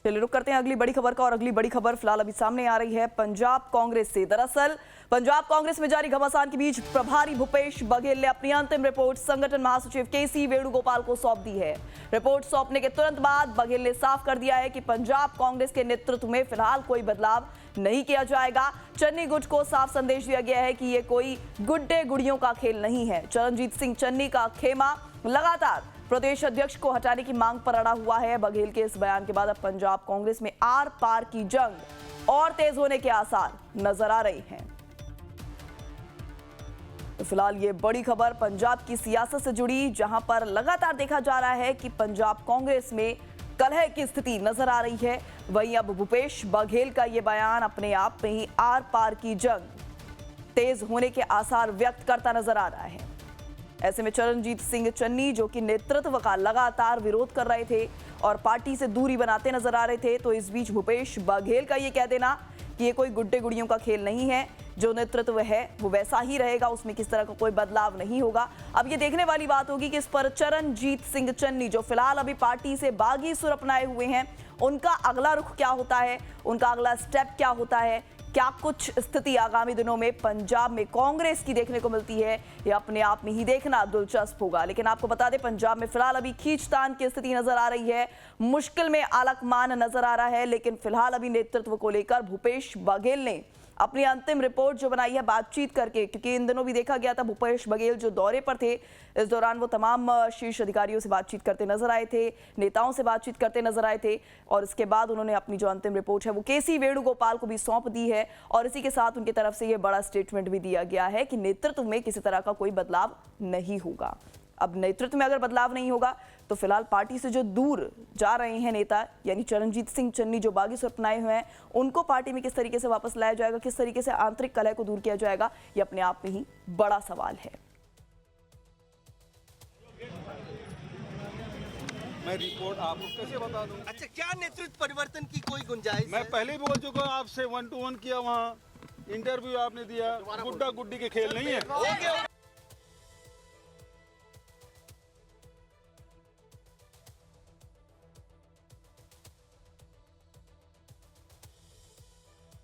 चलिए रुक करते हैं अगली बड़ी खबर का। और अगली बड़ी खबर फिलहाल अभी सामने आ रही है पंजाब कांग्रेस से। दरअसल पंजाब कांग्रेस में जारी घमासान के बीच प्रभारी भूपेश बघेल ने अपनी अंतिम रिपोर्ट संगठन महासचिव केसी वेणुगोपाल को सौंप दी है। रिपोर्ट सौंपने के तुरंत बाद बघेल ने साफ कर दिया है कि पंजाब कांग्रेस के नेतृत्व में फिलहाल कोई बदलाव नहीं किया जाएगा। चन्नी गुट को साफ संदेश दिया गया है कि ये कोई गुड्डे गुड़ियों का खेल नहीं है। चरणजीत सिंह चन्नी का खेमा लगातार प्रदेश अध्यक्ष को हटाने की मांग पर अड़ा हुआ है। बघेल के इस बयान के बाद अब पंजाब कांग्रेस में आर पार की जंग और तेज होने के आसार नजर आ रहे हैं। तो फिलहाल ये बड़ी खबर पंजाब की सियासत से जुड़ी, जहां पर लगातार देखा जा रहा है कि पंजाब कांग्रेस में कलह की स्थिति नजर आ रही है। वहीं अब भूपेश बघेल का ये बयान अपने आप में ही आर पार की जंग तेज होने के आसार व्यक्त करता नजर आ रहा है। ऐसे में चरणजीत सिंह चन्नी, जो कि नेतृत्व का लगातार विरोध कर रहे थे और पार्टी से दूरी बनाते नजर आ रहे थे, तो इस बीच भूपेश बघेल का ये कह देना कि ये कोई गुड्डे गुड़ियों का खेल नहीं है, जो नेतृत्व है वो वैसा ही रहेगा, उसमें किस तरह का कोई बदलाव नहीं होगा। अब ये देखने वाली बात होगी कि इस पर चरणजीत सिंह चन्नी, जो फिलहाल अभी पार्टी से बागी सुर अपनाए हुए हैं, उनका अगला रुख क्या होता है, उनका अगला स्टेप क्या होता है, क्या कुछ स्थिति आगामी दिनों में पंजाब में कांग्रेस की देखने को मिलती है, ये अपने आप में ही देखना दिलचस्प होगा। लेकिन आपको बता दें, पंजाब में फिलहाल अभी खींचतान की स्थिति नजर आ रही है, मुश्किल में आलकमान नजर आ रहा है। लेकिन फिलहाल अभी नेतृत्व को लेकर भूपेश बघेल ने अपनी अंतिम रिपोर्ट जो बनाई है बातचीत करके, क्योंकि इन दिनों भी देखा गया था भूपेश बघेल जो दौरे पर थे, इस दौरान वो तमाम शीर्ष अधिकारियों से बातचीत करते नजर आए थे, नेताओं से बातचीत करते नजर आए थे, और इसके बाद उन्होंने अपनी जो अंतिम रिपोर्ट है वो केसी वेणुगोपाल को भी सौंप दी है। और इसी के साथ उनकी तरफ से ये बड़ा स्टेटमेंट भी दिया गया है कि नेतृत्व में किसी तरह का कोई बदलाव नहीं होगा। अब नेतृत्व में अगर बदलाव नहीं होगा तो फिलहाल पार्टी से जो दूर जा रहे हैं नेता, यानी चरणजीत सिंह चन्नी जो बागी सुर अपनाए हुए हैं, उनको पार्टी में किस तरीके से वापस लाया जाएगा, किस तरीके से आंतरिक कलह को दूर किया जाएगा, ये अपने आप में ही बड़ा सवाल है। मैं रिपोर्ट आपको कैसे बता दूं? अच्छा, क्या नेतृत्व परिवर्तन की कोई गुंजाइश मैं है? पहले ही बोल चुका हूं आपसे, 1 to 1 किया, वहाँ इंटरव्यू आपने दिया, गुड्डा गुड्डी के खेल नहीं है।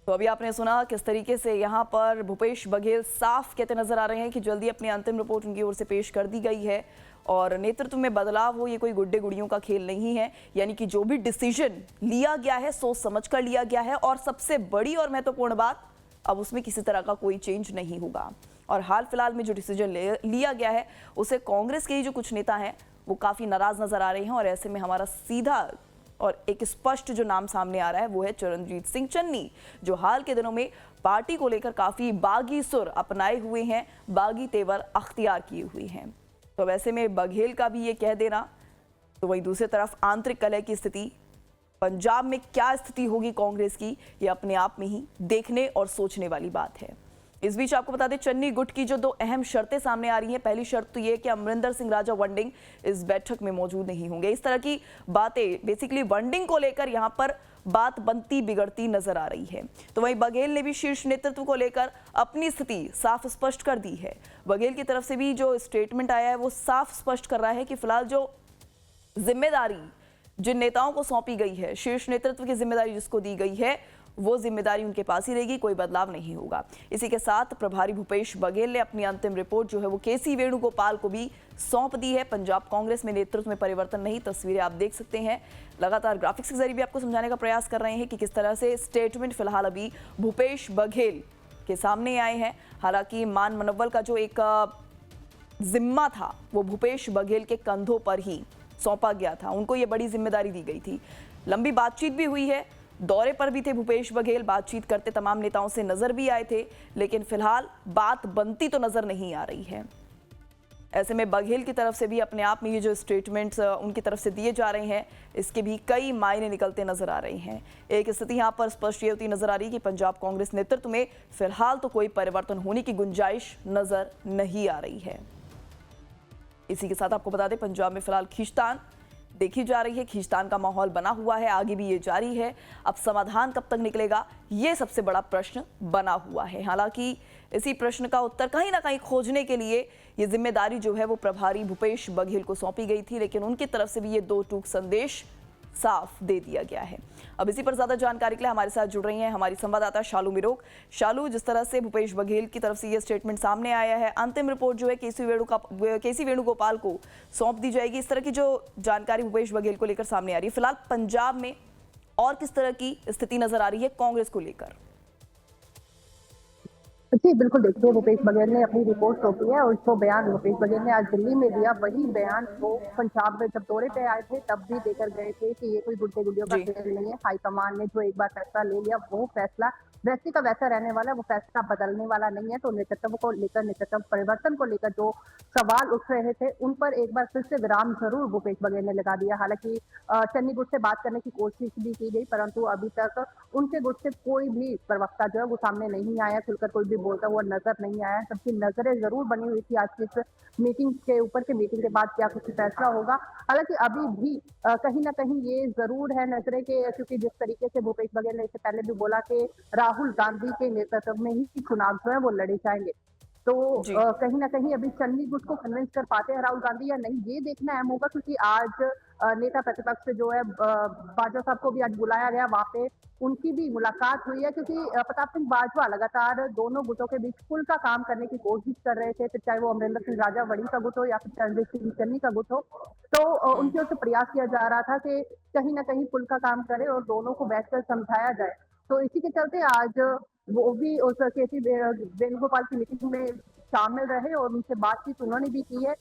तो अभी आपने सुना किस तरीके से यहाँ पर भूपेश बघेल साफ कहते नजर आ रहे हैं कि जल्दी अपनी अंतिम रिपोर्ट उनकी ओर से पेश कर दी गई है और नेतृत्व में बदलाव हो, ये कोई गुड्डे गुड़ियों का खेल नहीं है। यानी कि जो भी डिसीजन लिया गया है सोच समझ कर लिया गया है, और सबसे बड़ी और महत्वपूर्ण बात, अब उसमें किसी तरह का कोई चेंज नहीं होगा। और हाल फिलहाल में जो डिसीजन लिया गया है उसे कांग्रेस के ही जो कुछ नेता हैं वो काफ़ी नाराज नजर आ रहे हैं। और ऐसे में हमारा सीधा और एक स्पष्ट जो नाम सामने आ रहा है वो है चरणजीत सिंह चन्नी, जो हाल के दिनों में पार्टी को लेकर काफ़ी बागी सुर अपनाए हुए हैं, बागी तेवर अख्तियार किए हुए हैं। तो वैसे में बघेल का भी ये कह देना, तो वहीं दूसरी तरफ आंतरिक कलह की स्थिति, पंजाब में क्या स्थिति होगी कांग्रेस की, ये अपने आप में ही देखने और सोचने वाली बात है। इस बीच आपको बता दें, चन्नी गुट की जो 2 अहम शर्तें सामने आ रही हैं। पहली शर्त तो ये कि अमरिंदर सिंह राजा वंडिंग इस बैठक में मौजूद नहीं होंगे। इस तरह की बातें बेसिकली वंडिंग को लेकर यहाँ पर बात बनती बिगड़ती नजर आ रही है। तो वहीं बघेल ने भी शीर्ष नेतृत्व को लेकर अपनी स्थिति साफ स्पष्ट कर दी है। बघेल की तरफ से भी जो स्टेटमेंट आया है वो साफ स्पष्ट कर रहा है कि फिलहाल जो जिम्मेदारी जिन नेताओं को सौंपी गई है, शीर्ष नेतृत्व की जिम्मेदारी जिसको दी गई है, वो जिम्मेदारी उनके पास ही रहेगी, कोई बदलाव नहीं होगा। इसी के साथ प्रभारी भूपेश बघेल ने अपनी अंतिम रिपोर्ट जो है वो केसी वेणुगोपाल को भी सौंप दी है। पंजाब कांग्रेस में नेतृत्व में परिवर्तन नहीं, तस्वीरें आप देख सकते हैं। लगातार ग्राफिक्स के जरिए भी आपको समझाने का प्रयास कर रहे हैं कि किस तरह से स्टेटमेंट फिलहाल अभी भूपेश बघेल के सामने आए हैं। हालांकि मान मनोबल का जो एक जिम्मा था वो भूपेश बघेल के कंधों पर ही सौंपा गया था, उनको ये बड़ी जिम्मेदारी दी गई थी। लंबी बातचीत भी हुई है, दौरे पर भी थे भूपेश बघेल, बातचीत करते तमाम नेताओं से नजर भी आए थे, लेकिन फिलहाल बात बनती तो नजर नहीं आ रही है। ऐसे में बघेल की तरफ से भी अपने आप में ये जो स्टेटमेंट्स उनकी तरफ से दिए जा रहे हैं, इसके भी कई मायने निकलते नजर आ रहे हैं। एक स्थिति यहाँ पर स्पष्ट ये होती नजर आ रही है कि पंजाब कांग्रेस नेतृत्व में फिलहाल तो कोई परिवर्तन होने की गुंजाइश नजर नहीं आ रही है। इसी के साथ आपको बता दें, पंजाब में फिलहाल खींचतान देखी जा रही है, खींचतान का माहौल बना हुआ है, आगे भी ये जारी है। अब समाधान कब तक निकलेगा, ये सबसे बड़ा प्रश्न बना हुआ है। हालांकि इसी प्रश्न का उत्तर कहीं ना कहीं खोजने के लिए ये जिम्मेदारी जो है वो प्रभारी भूपेश बघेल को सौंपी गई थी, लेकिन उनकी तरफ से भी ये 2 टूक संदेश साफ दे दिया गया है। अब इसी पर ज्यादा जानकारी के लिए हमारे साथ जुड़ रही हैं हमारी संवाददाता शालू मिरोक। शालू, जिस तरह से भूपेश बघेल की तरफ से ये स्टेटमेंट सामने आया है, अंतिम रिपोर्ट जो है केसी वेणुगोपाल को सौंप दी जाएगी, इस तरह की जो जानकारी भूपेश बघेल को लेकर सामने आ रही है। फिलहाल पंजाब में और किस तरह की स्थिति नजर आ रही है कांग्रेस को लेकर? जी बिल्कुल, देखिए भूपेश बघेल ने अपनी रिपोर्ट सौंपी है और जो बयान भूपेश बघेल ने आज दिल्ली में दिया, वही बयान वो पंजाब में जब दौरे पे आए थे तब भी देकर गए थे कि ये कोई गुड्डे गुडियों का खेल नहीं है। हाईकमान ने जो एक बार फैसला ले लिया वो फैसला वैसे का वैसा रहने वाला है, वो फैसला बदलने वाला नहीं है। तो नेतृत्व को लेकर, नेतृत्व परिवर्तन को लेकर जो सवाल उठ रहे थे उन पर एक बार फिर से विराम जरूर भूपेश बघेल ने लगा दिया। हालांकि चन्नी गुट से बात करने की कोशिश भी की गई, परंतु अभी तक उनके गुट से कोई भी प्रवक्ता जो है वो सामने नहीं आया, खुलकर कोई भी बोलता हुआ नजर नहीं आया। सबकी नजरें जरूर बनी हुई थी आज की इस मीटिंग के ऊपर के मीटिंग के बाद क्या कुछ फैसला होगा। हालांकि अभी भी कहीं ना कहीं ये जरूर है नजरें के, क्योंकि जिस तरीके से भूपेश बघेल ने इससे पहले भी बोला कि राहुल गांधी के नेतृत्व में ही चुनाव जो है वो लड़े जाएंगे, तो कहीं ना कहीं अभी चन्नी गुट को कन्विंस कर पाते हैं राहुल गांधी या नहीं, ये देखना अहम होगा। क्योंकि आज नेता प्रतिपक्ष जो है बाजवा साहब को भी आज बुलाया गया, वहां पे उनकी भी मुलाकात हुई है। क्योंकि प्रताप सिंह बाजवा लगातार दोनों गुटों के बीच पुल का काम करने की कोशिश कर रहे थे, फिर चाहे वो अमरिंदर सिंह राजा वड़ी का गुट हो या फिर रणजीत सिंह चन्नी का गुट हो। तो उनकी ओर से प्रयास किया जा रहा था कि कहीं ना कहीं पुल का काम करे और दोनों को बैठकर समझाया जाए। तो इसी के चलते आज वो भी उस केसी वेणुगोपाल की मीटिंग में शामिल रहे और उनसे बातचीत उन्होंने भी की है।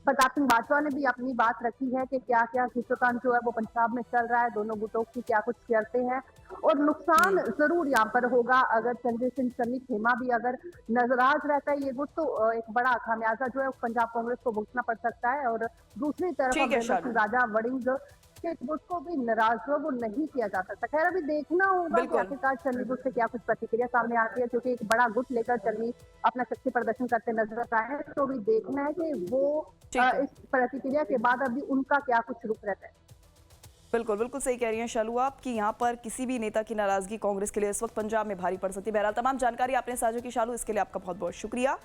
प्रताप सिंह बाजवा ने भी अपनी बात रखी है कि क्या क्या खींचोतान जो है वो पंजाब में चल रहा है, दोनों गुटों की क्या कुछ शर्तें हैं और नुकसान जरूर यहाँ पर होगा। अगर रणजीत सिंह चन्नी खेमा भी अगर नजराज रहता है ये गुट, तो एक बड़ा खामियाजा जो है पंजाब कांग्रेस को भुगतना पड़ सकता है। और दूसरी तरफ अमरिंदर सिंह राजा वड़िंग के गुट को भी नाराज जो वो नहीं किया जा सकता। खैर अभी देखना होगा कि आखिरकार चन्नी गुट से क्या कुछ प्रतिक्रिया सामने आती है, क्योंकि एक बड़ा गुट लेकर चन्नी अपना शक्ति प्रदर्शन करते नजर आए हैं। तो अभी देखना है कि वो इस प्रतिक्रिया के बाद अभी उनका क्या कुछ रुख रहता है। बिल्कुल बिल्कुल सही कह रही हैं शालू आप कि यहाँ पर किसी भी नेता की नाराजगी कांग्रेस के लिए इस वक्त पंजाब में भारी पड़ सकती है। बहरहाल तमाम जानकारी आपने साझा की शालू, इसके लिए आपका बहुत बहुत शुक्रिया।